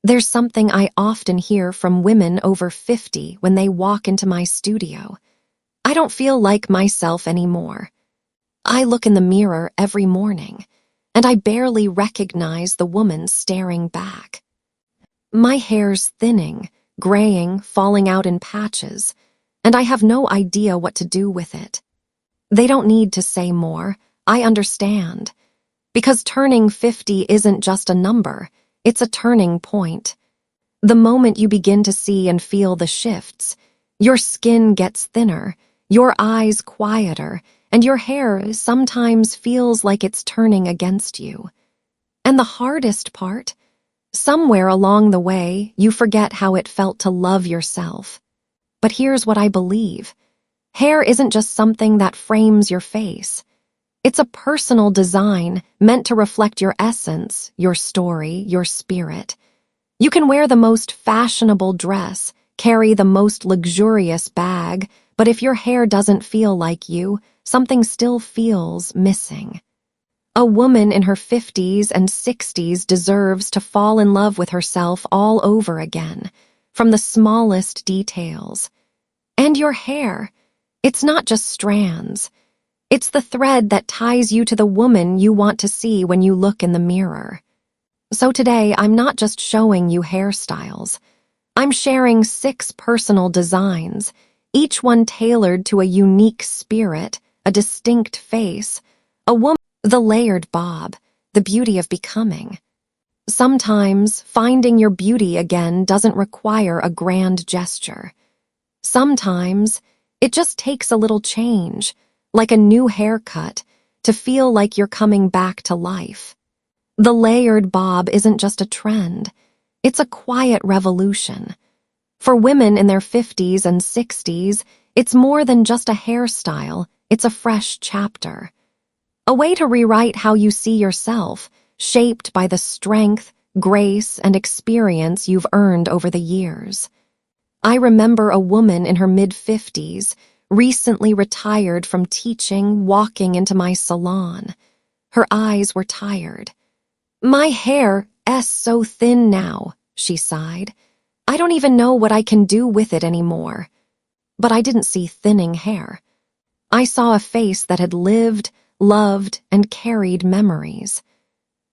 There's something I often hear from women over 50 when they walk into my studio. I don't feel like myself anymore. I look in the mirror every morning, and I barely recognize the woman staring back. My hair's thinning, graying, falling out in patches, and I have no idea what to do with it. They don't need to say more. I understand. Because turning 50 isn't just a number, it's a turning point. The moment you begin to see and feel the shifts, your skin gets thinner, your eyes quieter, and your hair sometimes feels like it's turning against you. And the hardest part? Somewhere along the way, you forget how it felt to love yourself. But here's what I believe. Hair isn't just something that frames your face. It's a personal design meant to reflect your essence, your story, your spirit. You can wear the most fashionable dress, carry the most luxurious bag, but if your hair doesn't feel like you, something still feels missing. A woman in her 50s and 60s deserves to fall in love with herself all over again, from the smallest details. And your hair, it's not just strands. It's the thread that ties you to the woman you want to see when you look in the mirror. So today, I'm not just showing you hairstyles. I'm sharing 6 personal designs, each one tailored to a unique spirit, a distinct face, a woman. The layered bob, the beauty of becoming. Sometimes, finding your beauty again doesn't require a grand gesture. Sometimes, it just takes a little change, like a new haircut, to feel like you're coming back to life. The layered bob isn't just a trend. It's a quiet revolution. For women in their 50s and 60s, it's more than just a hairstyle, it's a fresh chapter. A way to rewrite how you see yourself, shaped by the strength, grace, and experience you've earned over the years. I remember a woman in her mid-50s, recently retired from teaching, walking into my salon. Her eyes were tired. "My hair is so thin now," she sighed. "I don't even know what I can do with it anymore." But I didn't see thinning hair. I saw a face that had lived, loved, and carried memories.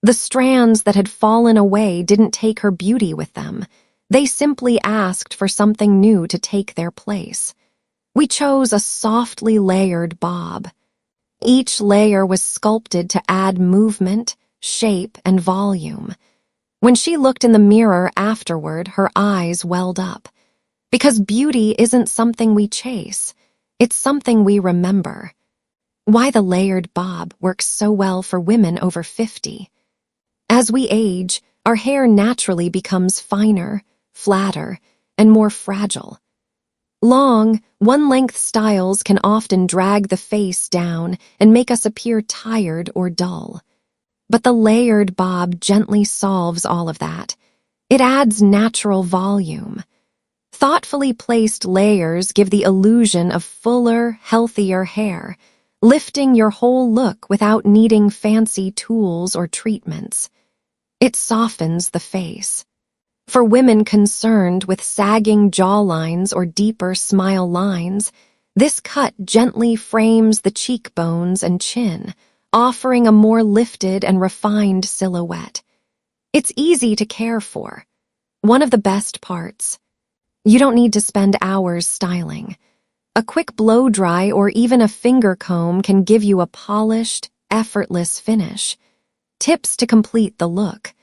The strands that had fallen away didn't take her beauty with them. They simply asked for something new to take their place. We chose a softly layered bob. Each layer was sculpted to add movement, shape, and volume. When she looked in the mirror afterward, her eyes welled up. Because beauty isn't something we chase, it's something we remember. Why the layered bob works so well for women over 50. As we age, our hair naturally becomes finer, flatter, and more fragile. Long, one-length styles can often drag the face down and make us appear tired or dull. But the layered bob gently solves all of that. It adds natural volume. Thoughtfully placed layers give the illusion of fuller, healthier hair, lifting your whole look without needing fancy tools or treatments. It softens the face. For women concerned with sagging jawlines or deeper smile lines, this cut gently frames the cheekbones and chin, offering a more lifted and refined silhouette. It's easy to care for. One of the best parts. You don't need to spend hours styling. A quick blow-dry or even a finger comb can give you a polished, effortless finish. Tips to complete the look.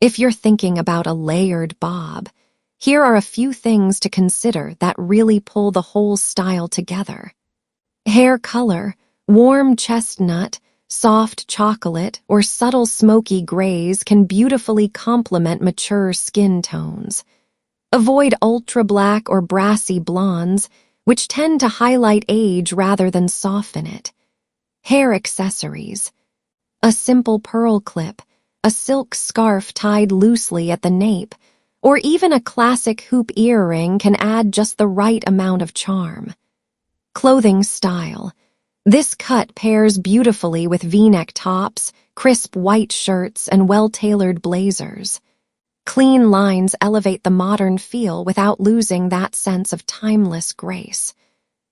If you're thinking about a layered bob, here are a few things to consider that really pull the whole style together. Hair color, warm chestnut, soft chocolate, or subtle smoky grays can beautifully complement mature skin tones. Avoid ultra-black or brassy blondes, which tend to highlight age rather than soften it. Hair accessories. A simple pearl clip, a silk scarf tied loosely at the nape, or even a classic hoop earring can add just the right amount of charm. Clothing style. This cut pairs beautifully with V-neck tops, crisp white shirts, and well-tailored blazers. Clean lines elevate the modern feel without losing that sense of timeless grace.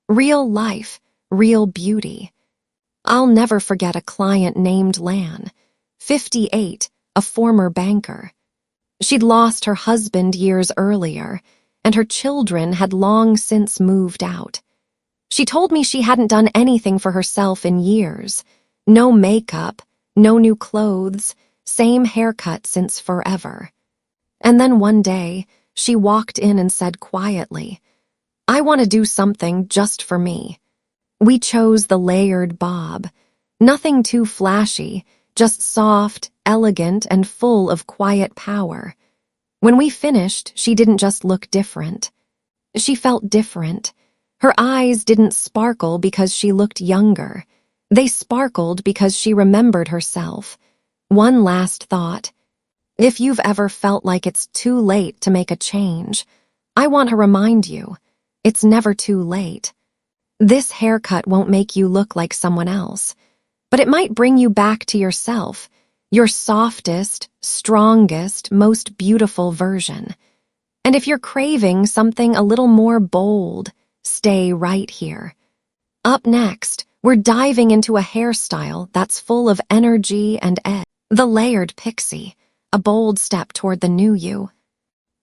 Real life, real beauty. I'll never forget a client named Lan, 58, a former banker. She'd lost her husband years earlier, and her children had long since moved out. She told me she hadn't done anything for herself in years. No makeup, no new clothes, same haircut since forever. And then one day, she walked in and said quietly, "I want to do something just for me." We chose the layered bob. Nothing too flashy, just soft, elegant, and full of quiet power. When we finished, she didn't just look different. She felt different. Her eyes didn't sparkle because she looked younger. They sparkled because she remembered herself. One last thought. If you've ever felt like it's too late to make a change, I want to remind you, it's never too late. This haircut won't make you look like someone else, but it might bring you back to yourself, your softest, strongest, most beautiful version. And if you're craving something a little more bold, stay right here. Up next, we're diving into a hairstyle that's full of energy and edge. The layered pixie, a bold step toward the new you.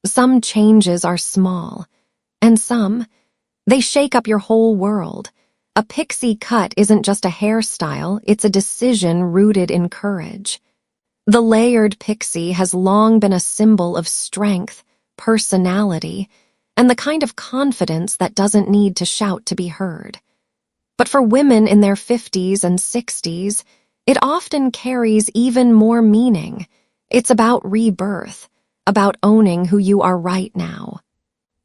Some changes are small, and some, they shake up your whole world. A pixie cut isn't just a hairstyle, it's a decision rooted in courage. The layered pixie has long been a symbol of strength, personality, and the kind of confidence that doesn't need to shout to be heard. But for women in their 50s and 60s, it often carries even more meaning. It's about rebirth, about owning who you are right now.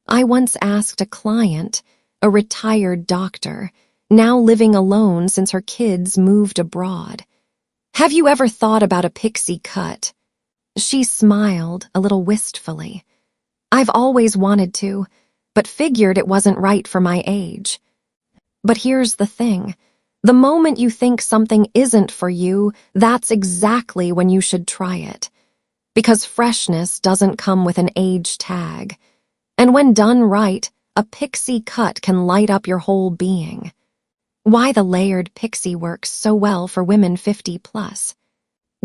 I once asked a client, a retired doctor, now living alone since her kids moved abroad, "Have you ever thought about a pixie cut?" She smiled a little wistfully. "I've always wanted to, but figured it wasn't right for my age." But here's the thing. The moment you think something isn't for you, that's exactly when you should try it. Because freshness doesn't come with an age tag. And when done right, a pixie cut can light up your whole being. Why the layered pixie works so well for women 50 plus.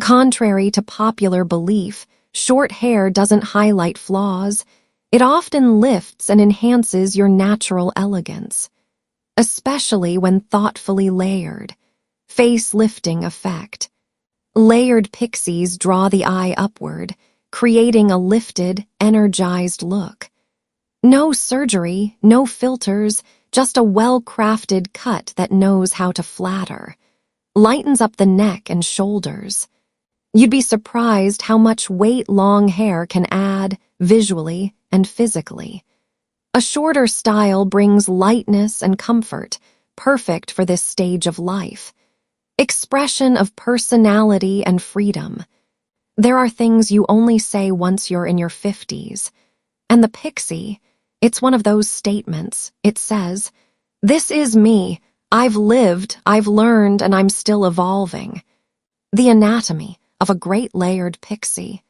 Contrary to popular belief, short hair doesn't highlight flaws. It often lifts and enhances your natural elegance. Especially when thoughtfully layered. Face-lifting effect. Layered pixies draw the eye upward, creating a lifted, energized look. No surgery, no filters, just a well-crafted cut that knows how to flatter. Lightens up the neck and shoulders. You'd be surprised how much weight long hair can add, visually and physically. A shorter style brings lightness and comfort, perfect for this stage of life. Expression of personality and freedom. There are things you only say once you're in your 50s. And the pixie, it's one of those statements. It says, "This is me. I've lived, I've learned, and I'm still evolving." The anatomy of a great layered pixie.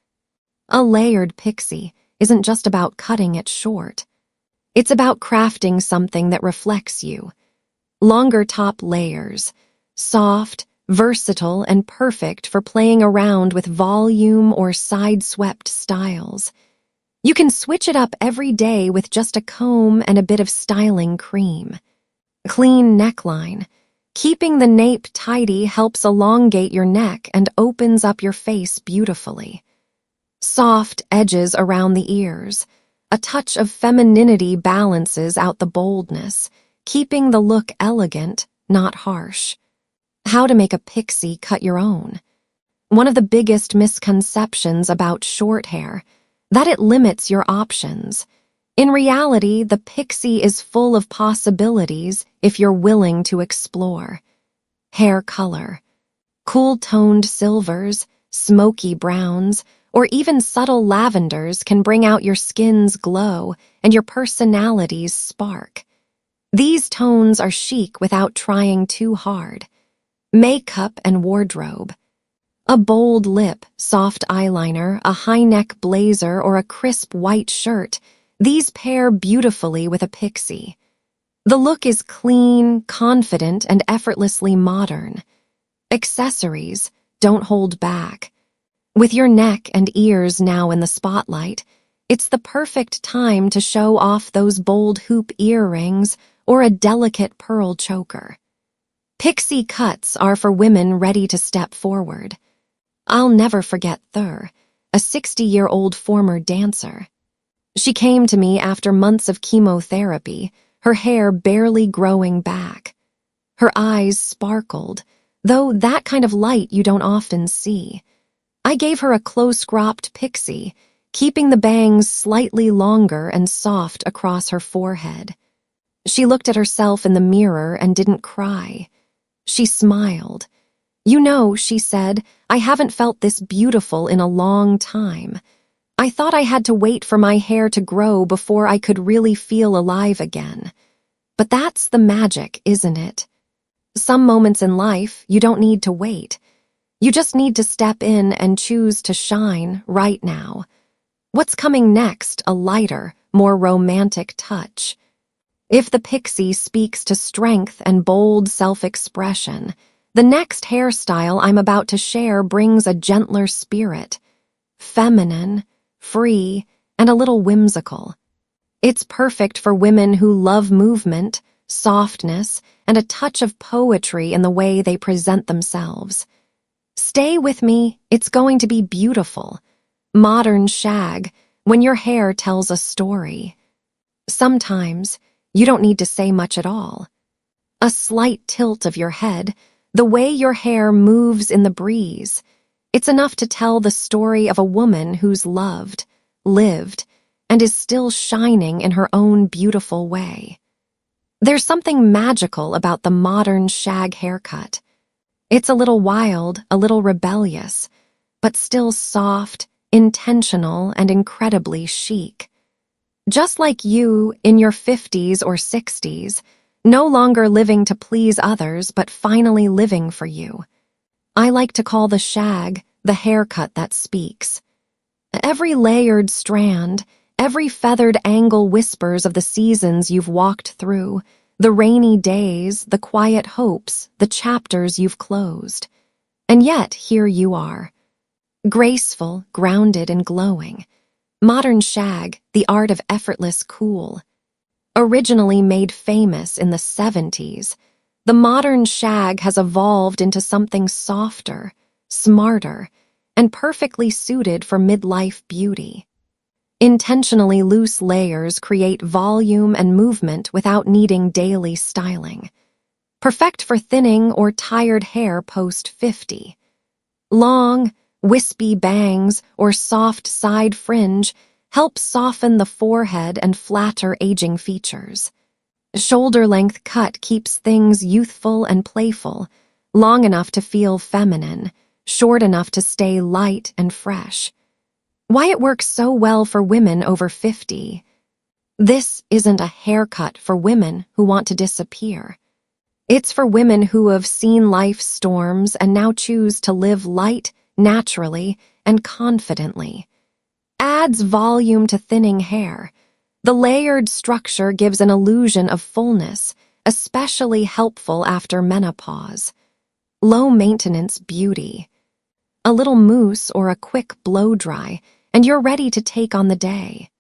A layered pixie isn't just about cutting it short. It's about crafting something that reflects you. Longer top layers, soft, versatile, and perfect for playing around with volume or side-swept styles. You can switch it up every day with just a comb and a bit of styling cream. Clean neckline. Keeping the nape tidy helps elongate your neck and opens up your face beautifully. Soft edges around the ears. A touch of femininity balances out the boldness, keeping the look elegant, not harsh. How to make a pixie cut your own. One of the biggest misconceptions about short hair, that it limits your options. In reality, the pixie is full of possibilities if you're willing to explore. Hair color. Cool-toned silvers, smoky browns, or even subtle lavenders can bring out your skin's glow and your personality's spark. These tones are chic without trying too hard. Makeup and wardrobe. A bold lip, soft eyeliner, a high-neck blazer, or a crisp white shirt, these pair beautifully with a pixie. The look is clean, confident, and effortlessly modern. Accessories don't hold back. With your neck and ears now in the spotlight, it's the perfect time to show off those bold hoop earrings or a delicate pearl choker. Pixie cuts are for women ready to step forward. I'll never forget Thur, a 60-year-old former dancer. She came to me after months of chemotherapy, her hair barely growing back. Her eyes sparkled, though that kind of light you don't often see. I gave her a close-cropped pixie, keeping the bangs slightly longer and soft across her forehead. She looked at herself in the mirror and didn't cry. She smiled. "You know," she said, "I haven't felt this beautiful in a long time. I thought I had to wait for my hair to grow before I could really feel alive again. But that's the magic, isn't it? Some moments in life, you don't need to wait. You just need to step in and choose to shine right now." What's coming next? A lighter, more romantic touch. If the pixie speaks to strength and bold self-expression, the next hairstyle I'm about to share brings a gentler spirit. Feminine, free, and a little whimsical. It's perfect for women who love movement, softness, and a touch of poetry in the way they present themselves. Stay with me, it's going to be beautiful. Modern shag, when your hair tells a story. Sometimes, you don't need to say much at all. A slight tilt of your head, the way your hair moves in the breeze, it's enough to tell the story of a woman who's loved, lived, and is still shining in her own beautiful way. There's something magical about the modern shag haircut. It's a little wild, a little rebellious, but still soft, intentional, and incredibly chic. Just like you in your 50s or 60s, no longer living to please others, but finally living for you. I like to call the shag the haircut that speaks. Every layered strand, every feathered angle whispers of the seasons you've walked through, the rainy days, the quiet hopes, the chapters you've closed. And yet, here you are. Graceful, grounded, and glowing. Modern shag, the art of effortless cool. Originally made famous in the 70s, the modern shag has evolved into something softer, smarter, and perfectly suited for midlife beauty. Intentionally loose layers create volume and movement without needing daily styling. Perfect for thinning or tired hair post-50. Long, wispy bangs or soft side fringe help soften the forehead and flatter aging features. Shoulder-length cut keeps things youthful and playful, long enough to feel feminine, short enough to stay light and fresh. Why it works so well for women over 50. This isn't a haircut for women who want to disappear. It's for women who have seen life's storms and now choose to live light, naturally, and confidently. Adds volume to thinning hair. The layered structure gives an illusion of fullness, especially helpful after menopause. Low-maintenance beauty. A little mousse or a quick blow-dry, and you're ready to take on the day.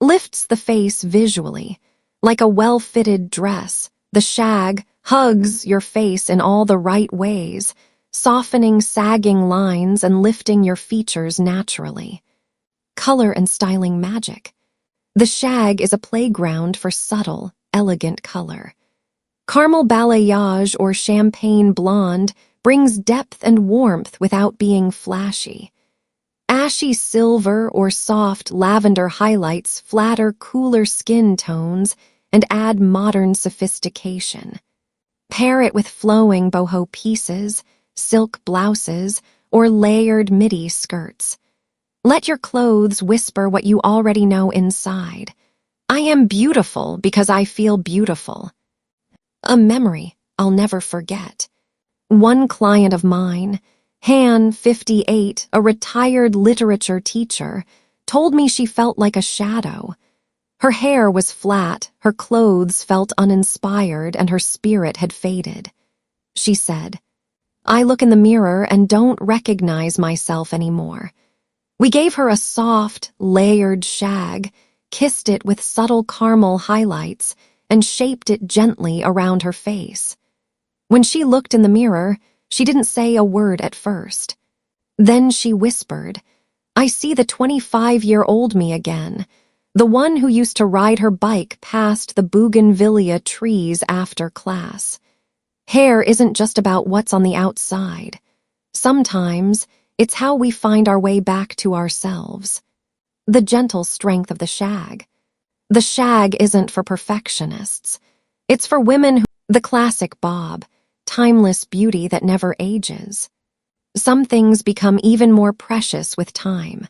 Lifts the face visually. Like a well-fitted dress, the shag hugs your face in all the right ways, softening sagging lines and lifting your features naturally. Color and styling magic. The shag is a playground for subtle, elegant color. Caramel balayage or champagne blonde brings depth and warmth without being flashy. Ashy silver or soft lavender highlights flatter cooler skin tones and add modern sophistication. Pair it with flowing boho pieces, silk blouses, or layered midi skirts. Let your clothes whisper what you already know inside. I am beautiful because I feel beautiful. A memory I'll never forget. One client of mine, Han, 58, a retired literature teacher, told me she felt like a shadow. Her hair was flat, her clothes felt uninspired, and her spirit had faded. She said, "I look in the mirror and don't recognize myself anymore." We gave her a soft, layered shag, kissed it with subtle caramel highlights, and shaped it gently around her face. When she looked in the mirror, she didn't say a word at first. Then she whispered, "I see the 25-year-old me again, the one who used to ride her bike past the bougainvillea trees after class. Hair isn't just about what's on the outside. Sometimes, it's how we find our way back to ourselves." The gentle strength of the shag. The shag isn't for perfectionists. It's for women who... The classic bob, timeless beauty that never ages. Some things become even more precious with time.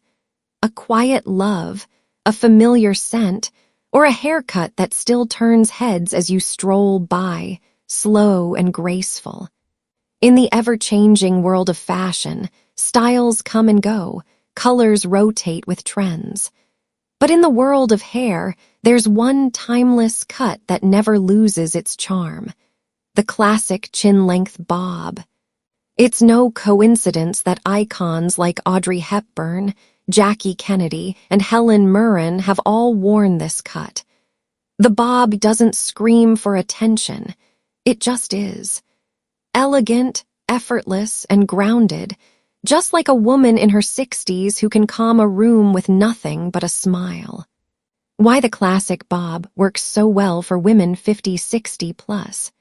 A quiet love, a familiar scent, or a haircut that still turns heads as you stroll by, slow and graceful. In the ever-changing world of fashion, styles come and go, colors rotate with trends. But in the world of hair, there's one timeless cut that never loses its charm. The classic chin-length bob. It's no coincidence that icons like Audrey Hepburn, Jackie Kennedy, and Helen Mirren have all worn this cut. The bob doesn't scream for attention. It just is. Elegant, effortless, and grounded, just like a woman in her 60s who can calm a room with nothing but a smile. Why the classic bob works so well for women 50, 60 plus.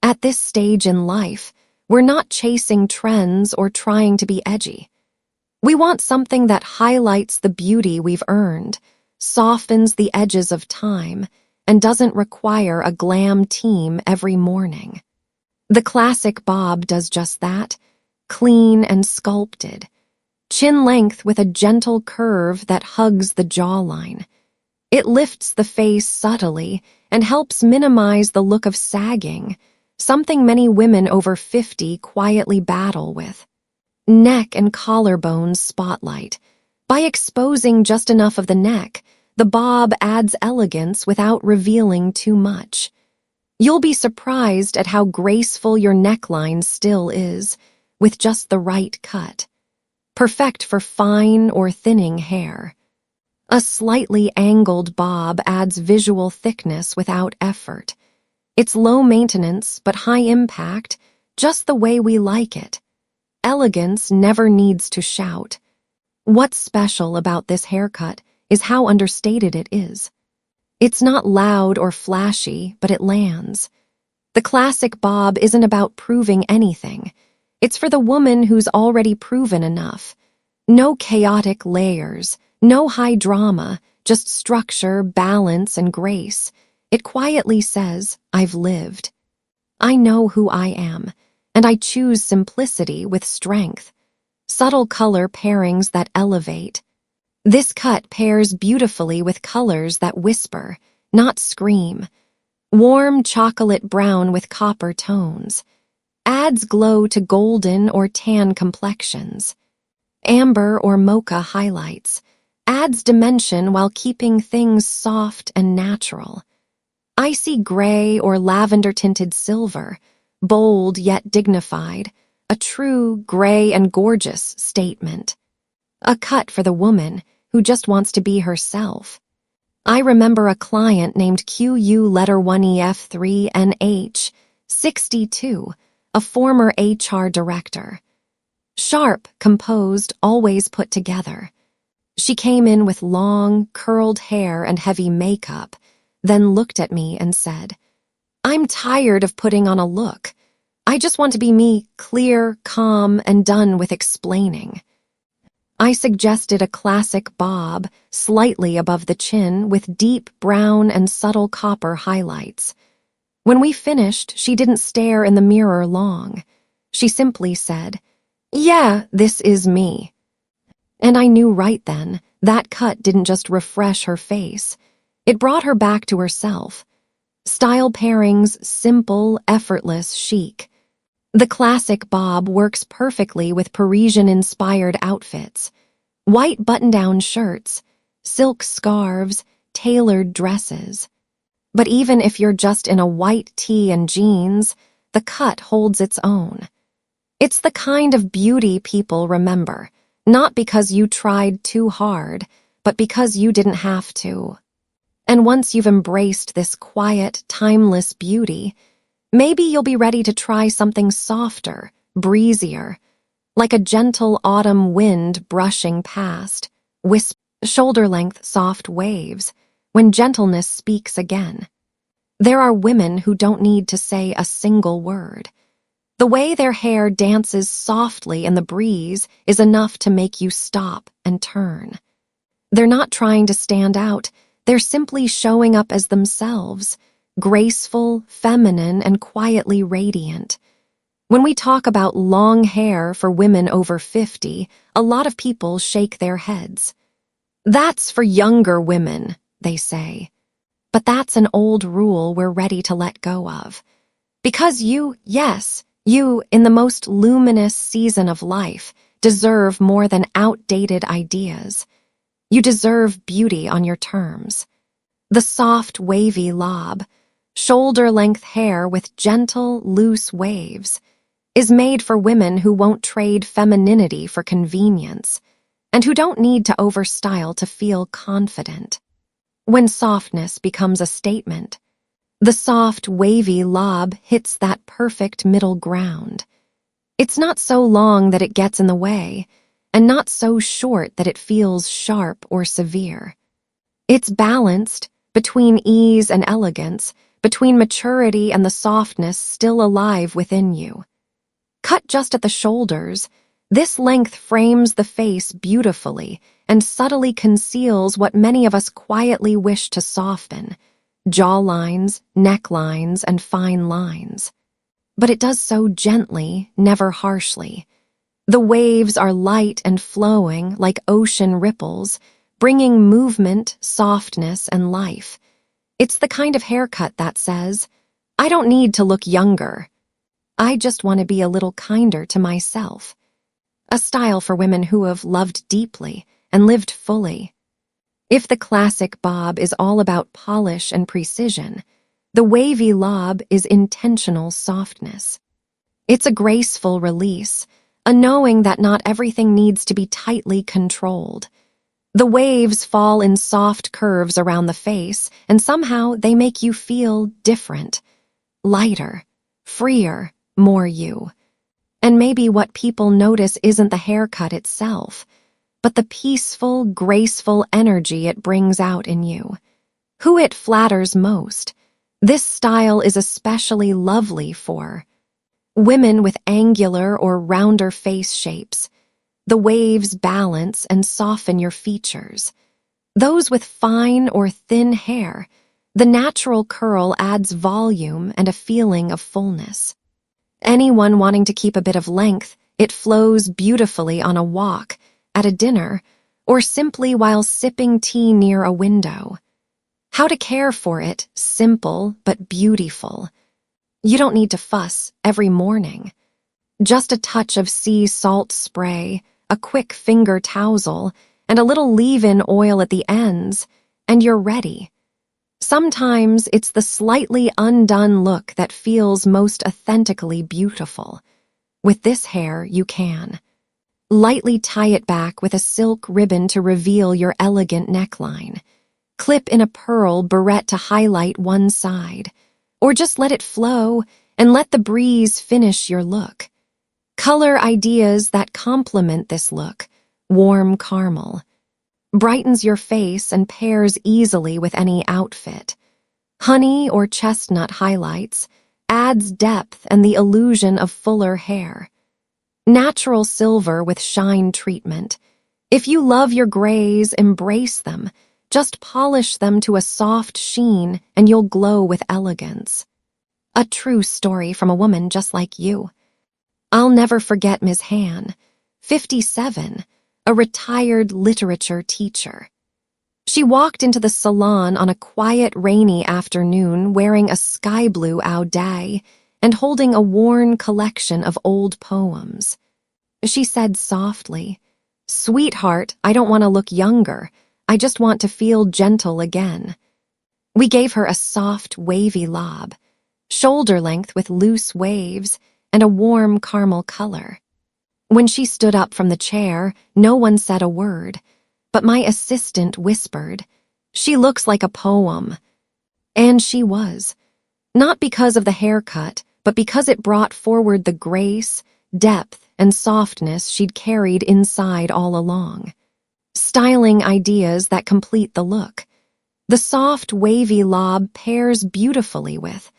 At this stage in life, we're not chasing trends or trying to be edgy. We want something that highlights the beauty we've earned, softens the edges of time, and doesn't require a glam team every morning. The classic bob does just that, clean and sculpted. Chin length with a gentle curve that hugs the jawline. It lifts the face subtly and helps minimize the look of sagging, something many women over 50 quietly battle with. Neck and collarbones spotlight. By exposing just enough of the neck, the bob adds elegance without revealing too much. You'll be surprised at how graceful your neckline still is, with just the right cut. Perfect for fine or thinning hair. A slightly angled bob adds visual thickness without effort. It's low maintenance but high impact, just the way we like it. Elegance never needs to shout. What's special about this haircut is how understated it is. It's not loud or flashy, but it lands. The classic bob isn't about proving anything. It's for the woman who's already proven enough. No chaotic layers, no high drama, just structure, balance, and grace. It quietly says, "I've lived. I know who I am, and I choose simplicity with strength." Subtle color pairings that elevate. This cut pairs beautifully with colors that whisper, not scream. Warm chocolate brown with copper tones. Adds glow to golden or tan complexions. Amber or mocha highlights. Adds dimension while keeping things soft and natural. Icy gray or lavender-tinted silver, bold yet dignified, a true gray and gorgeous statement. A cut for the woman who just wants to be herself. I remember a client named QU1EF3NH, 62, a former HR director. Sharp, composed, always put together. She came in with long, curled hair and heavy makeup, then looked at me and said, "I'm tired of putting on a look. I just want to be me, clear, calm, and done with explaining." I suggested a classic bob, slightly above the chin, with deep brown and subtle copper highlights. When we finished, she didn't stare in the mirror long. She simply said, "Yeah, this is me." And I knew right then, that cut didn't just refresh her face. It brought her back to herself. Style pairings, simple, effortless, chic. The classic bob works perfectly with Parisian-inspired outfits, white button-down shirts, silk scarves, tailored dresses. But even if you're just in a white tee and jeans, the cut holds its own. It's the kind of beauty people remember, not because you tried too hard, but because you didn't have to. And once you've embraced this quiet, timeless beauty, maybe you'll be ready to try something softer, breezier, like a gentle autumn wind brushing past, shoulder-length soft waves, when gentleness speaks again. There are women who don't need to say a single word. The way their hair dances softly in the breeze is enough to make you stop and turn. They're not trying to stand out, they're simply showing up as themselves, graceful, feminine, and quietly radiant. When we talk about long hair for women over 50, a lot of people shake their heads. That's for younger women, they say. But that's an old rule we're ready to let go of. Because you, in the most luminous season of life, deserve more than outdated ideas. You deserve beauty on your terms. The soft, wavy lob, shoulder-length hair with gentle, loose waves, is made for women who won't trade femininity for convenience, and who don't need to overstyle to feel confident. When softness becomes a statement, the soft, wavy lob hits that perfect middle ground. It's not so long that it gets in the way, and not so short that it feels sharp or severe. It's balanced between ease and elegance, between maturity and the softness still alive within you. Cut just at the shoulders, this length frames the face beautifully and subtly conceals what many of us quietly wish to soften: jawlines, necklines, and fine lines. But it does so gently, never harshly. The waves are light and flowing like ocean ripples, bringing movement, softness, and life. It's the kind of haircut that says, I don't need to look younger. I just want to be a little kinder to myself. A style for women who have loved deeply and lived fully. If the classic bob is all about polish and precision, the wavy lob is intentional softness. It's a graceful release, a knowing that not everything needs to be tightly controlled. The waves fall in soft curves around the face, and somehow they make you feel different, lighter, freer, more you. And maybe what people notice isn't the haircut itself, but the peaceful, graceful energy it brings out in you. Who it flatters most. This style is especially lovely for women with angular or rounder face shapes. The waves balance and soften your features. Those with fine or thin hair, the natural curl adds volume and a feeling of fullness. Anyone wanting to keep a bit of length, it flows beautifully on a walk, at a dinner, or simply while sipping tea near a window. How to care for it, simple but beautiful. You don't need to fuss every morning. Just a touch of sea salt spray, a quick finger tousle, and a little leave-in oil at the ends, and you're ready. Sometimes it's the slightly undone look that feels most authentically beautiful. With this hair, you can. Lightly tie it back with a silk ribbon to reveal your elegant neckline. Clip in a pearl barrette to highlight one side. Or just let it flow and let the breeze finish your look. Color ideas that complement this look. Warm caramel. Brightens your face and pairs easily with any outfit. Honey or chestnut highlights. Adds depth and the illusion of fuller hair. Natural silver with shine treatment. If you love your grays, embrace them. Just polish them to a soft sheen and you'll glow with elegance. A true story from a woman just like you. I'll never forget Ms. Han, 57, a retired literature teacher. She walked into the salon on a quiet, rainy afternoon wearing a sky blue auday and holding a worn collection of old poems. She said softly, "Sweetheart, I don't want to look younger. I just want to feel gentle again." We gave her a soft, wavy lob, shoulder length with loose waves, and a warm caramel color. When she stood up from the chair, no one said a word, but my assistant whispered, "She looks like a poem." And she was. Not because of the haircut, but because it brought forward the grace, depth, and softness she'd carried inside all along. Styling ideas that complete the look. The soft, wavy lob pairs beautifully with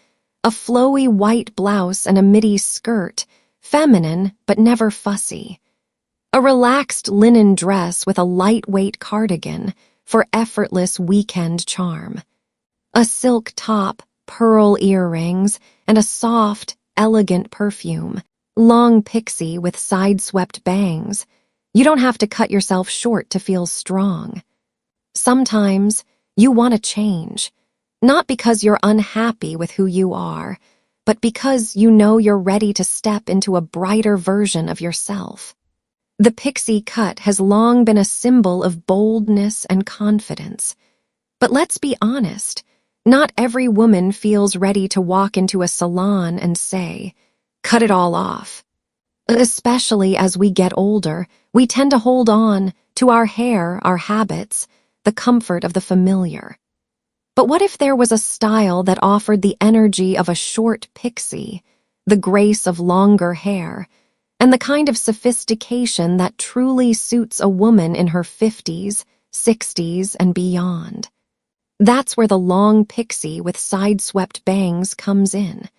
a flowy white blouse and a midi skirt, feminine but never fussy. A relaxed linen dress with a lightweight cardigan for effortless weekend charm. A silk top, pearl earrings, and a soft, elegant perfume. Long pixie with side-swept bangs. You don't have to cut yourself short to feel strong. Sometimes you want to change, not because you're unhappy with who you are, but because you know you're ready to step into a brighter version of yourself. The pixie cut has long been a symbol of boldness and confidence. But let's be honest, not every woman feels ready to walk into a salon and say, "Cut it all off." Especially as we get older, we tend to hold on to our hair, our habits, the comfort of the familiar. But what if there was a style that offered the energy of a short pixie, the grace of longer hair, and the kind of sophistication that truly suits a woman in her 50s, 60s, and beyond? That's where the long pixie with side-swept bangs comes in.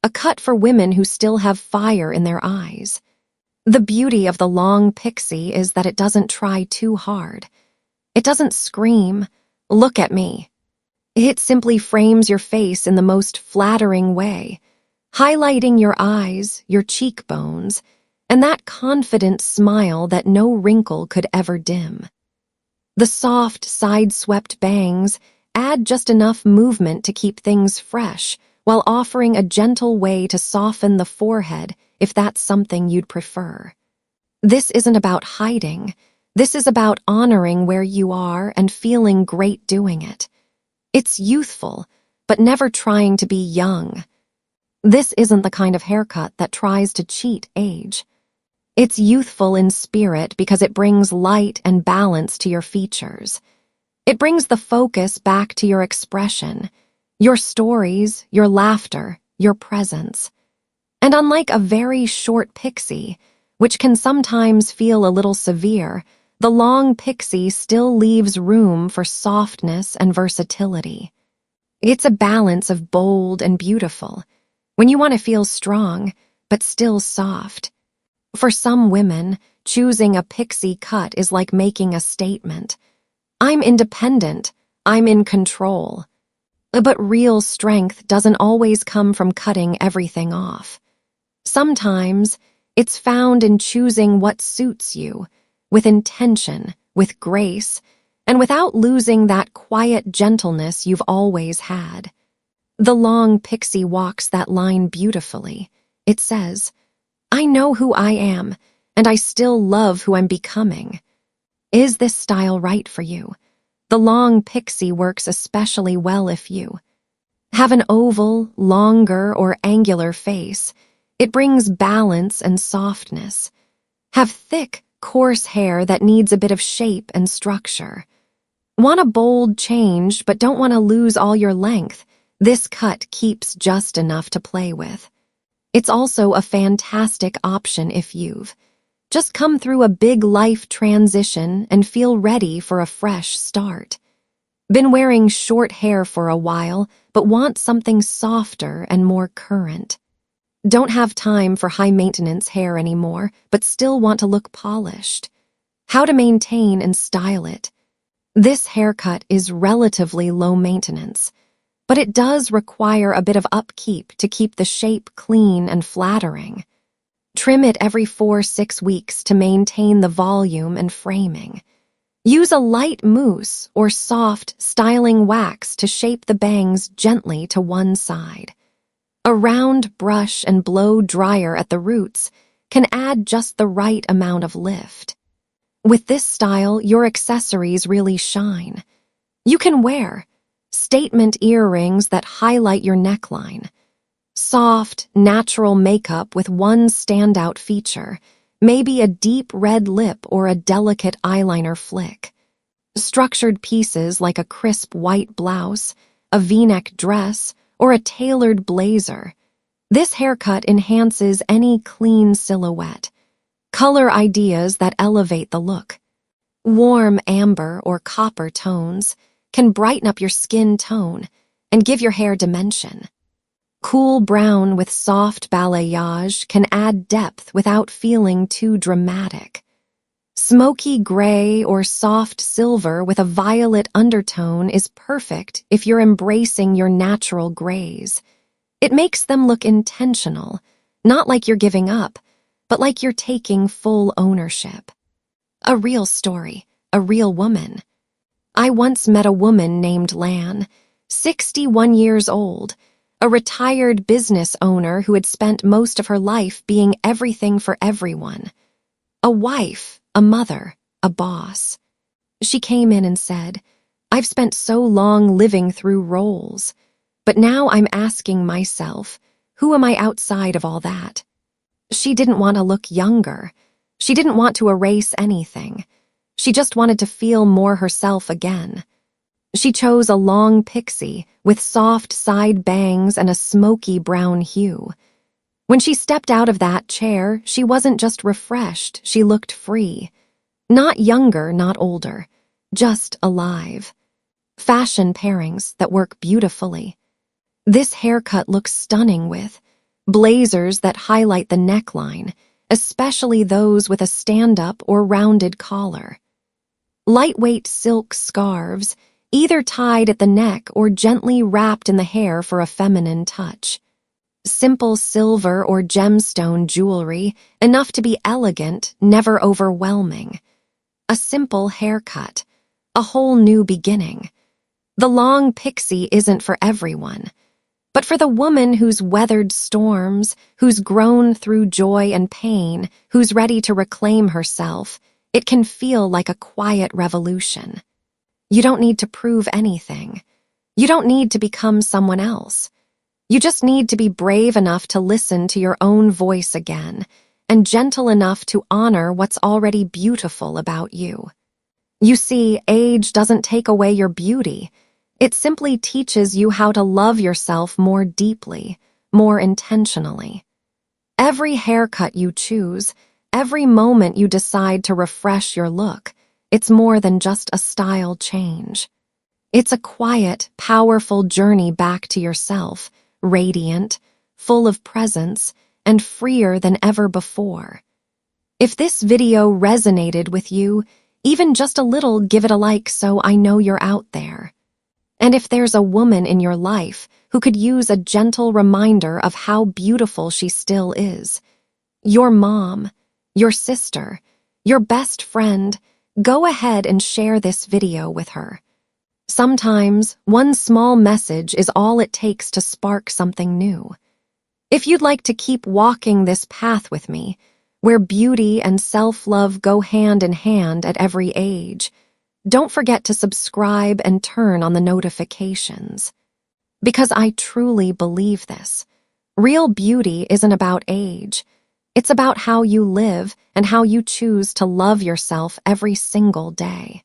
A cut for women who still have fire in their eyes. The beauty of the long pixie is that it doesn't try too hard. It doesn't scream, "Look at me." It simply frames your face in the most flattering way, highlighting your eyes, your cheekbones, and that confident smile that no wrinkle could ever dim. The soft, side-swept bangs add just enough movement to keep things fresh, while offering a gentle way to soften the forehead if that's something you'd prefer. This isn't about hiding. This is about honoring where you are and feeling great doing it. It's youthful, but never trying to be young. This isn't the kind of haircut that tries to cheat age. It's youthful in spirit because it brings light and balance to your features. It brings the focus back to your expression, your stories, your laughter, your presence. And unlike a very short pixie, which can sometimes feel a little severe, the long pixie still leaves room for softness and versatility. It's a balance of bold and beautiful, when you want to feel strong, but still soft. For some women, choosing a pixie cut is like making a statement. I'm independent, I'm in control. But real strength doesn't always come from cutting everything off. Sometimes, it's found in choosing what suits you, with intention, with grace, and without losing that quiet gentleness you've always had. The long pixie walks that line beautifully. It says, "I know who I am, and I still love who I'm becoming." Is this style right for you? The long pixie works especially well if you have an oval, longer, or angular face. It brings balance and softness. Have thick, coarse hair that needs a bit of shape and structure. Want a bold change but don't want to lose all your length? This cut keeps just enough to play with. It's also a fantastic option if you've just come through a big life transition and feel ready for a fresh start. Been wearing short hair for a while, but want something softer and more current. Don't have time for high-maintenance hair anymore, but still want to look polished. How to maintain and style it. This haircut is relatively low maintenance, but it does require a bit of upkeep to keep the shape clean and flattering. Trim it every 4-6 weeks to maintain the volume and framing. Use a light mousse or soft, styling wax to shape the bangs gently to one side. A round brush and blow dryer at the roots can add just the right amount of lift. With this style, your accessories really shine. You can wear statement earrings that highlight your neckline, soft, natural makeup with one standout feature, maybe a deep red lip or a delicate eyeliner flick, structured pieces like a crisp white blouse, a V-neck dress, or a tailored blazer. This haircut enhances any clean silhouette. Color ideas that elevate the look. Warm amber or copper tones can brighten up your skin tone and give your hair dimension. Cool brown with soft balayage can add depth without feeling too dramatic. Smoky gray or soft silver with a violet undertone is perfect if you're embracing your natural grays. It makes them look intentional, not like you're giving up, but like you're taking full ownership. A real story, a real woman. I once met a woman named Lan, 61 years old, a retired business owner who had spent most of her life being everything for everyone. A wife, a mother, a boss. She came in and said, "I've spent so long living through roles, but now I'm asking myself, who am I outside of all that?" She didn't want to look younger. She didn't want to erase anything. She just wanted to feel more herself again. She chose a long pixie with soft side bangs and a smoky brown hue. When she stepped out of that chair, she wasn't just refreshed, she looked free. Not younger, not older, just alive. Fashion pairings that work beautifully. This haircut looks stunning with blazers that highlight the neckline, especially those with a stand-up or rounded collar. Lightweight silk scarves, either tied at the neck or gently wrapped in the hair for a feminine touch. Simple silver or gemstone jewelry, enough to be elegant, never overwhelming. A simple haircut, a whole new beginning. The long pixie isn't for everyone, but for the woman who's weathered storms, who's grown through joy and pain, who's ready to reclaim herself, it can feel like a quiet revolution. You don't need to prove anything. You don't need to become someone else. You just need to be brave enough to listen to your own voice again, and gentle enough to honor what's already beautiful about you. You see, age doesn't take away your beauty. It simply teaches you how to love yourself more deeply, more intentionally. Every haircut you choose, every moment you decide to refresh your look, it's more than just a style change. It's a quiet, powerful journey back to yourself, radiant, full of presence, and freer than ever before. If this video resonated with you, even just a little, give it a like so I know you're out there. And if there's a woman in your life who could use a gentle reminder of how beautiful she still is, your mom, your sister, your best friend, go ahead and share this video with her. Sometimes, one small message is all it takes to spark something new. If you'd like to keep walking this path with me, where beauty and self-love go hand in hand at every age, don't forget to subscribe and turn on the notifications. Because I truly believe this. Real beauty isn't about age. It's about how you live and how you choose to love yourself every single day.